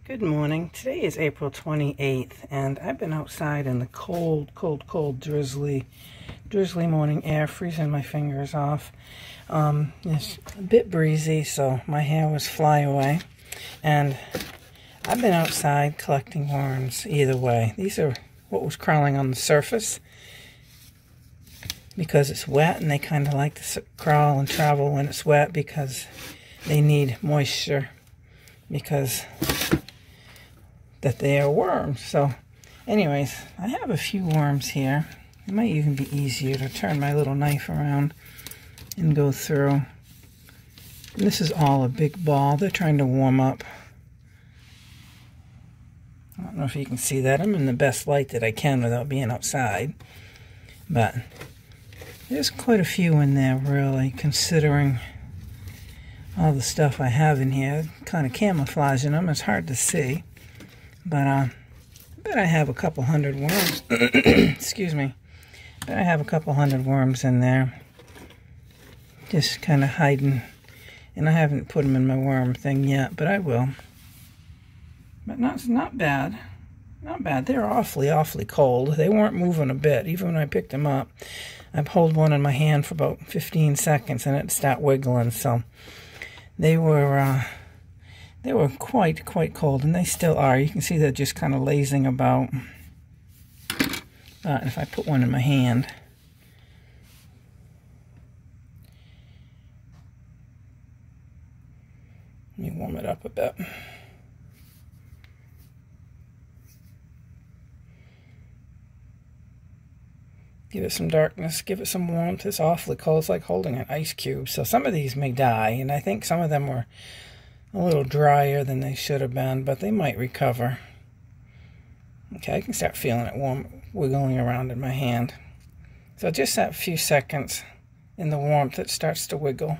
Good morning. Today is April 28th, and I've been outside in the cold, drizzly morning air, freezing my fingers off. It's a bit breezy, so my hair was fly away. And I've been outside collecting worms either way. These are what was crawling on the surface because it's wet, and they kind of like to crawl and travel when it's wet because they need moisture because that they are worms. So anyways, I have a few worms here. It might even be easier to turn my little knife around and go through. And this is all a big ball. They're trying to warm up. I don't know if you can see that. I'm in the best light that I can without being outside. But there's quite a few in there, really, considering all the stuff I have in here. Kind of camouflaging them. It's hard to see. But I bet I have a couple hundred worms. Excuse me. Bet I have a couple hundred worms in there. Just kind of hiding. And I haven't put them in my worm thing yet, but I will. But not bad. Not bad. They're awfully cold. They weren't moving a bit, even when I picked them up. I pulled one in my hand for about 15 seconds and it started wiggling. So they were quite cold, and they still are. You can see they're just kind of lazing about. If I put one in my hand, let me warm it up a bit. Give it some darkness, give it some warmth. It's awfully cold. It's like holding an ice cube. So some of these may die, and I think some of them were a little drier than they should have been, but they might recover. Okay, I can start feeling it warm, wiggling around in my hand. So just that few seconds in the warmth, it starts to wiggle.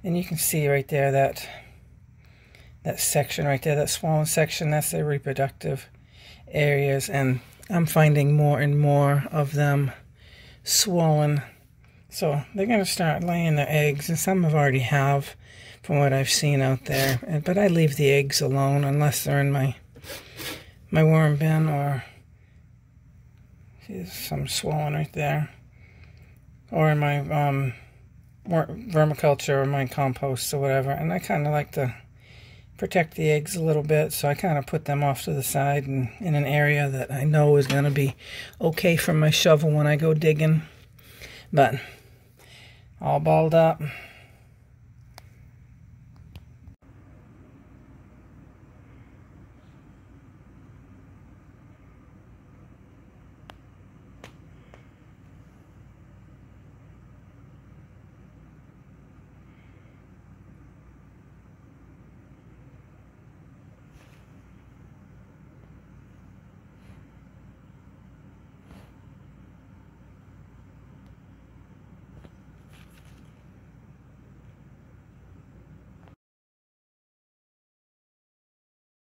And you can see right there that section right there, that swollen section, that's their reproductive areas. And I'm finding more and more of them swollen. So they're going to start laying their eggs, and some already have, from what I've seen out there. But I leave the eggs alone unless they're in my worm bin, or see, there's some swollen right there, or in my vermiculture or my compost or whatever. And I kind of like to protect the eggs a little bit, so I kind of put them off to the side and in an area that I know is going to be okay for my shovel when I go digging. But all balled up.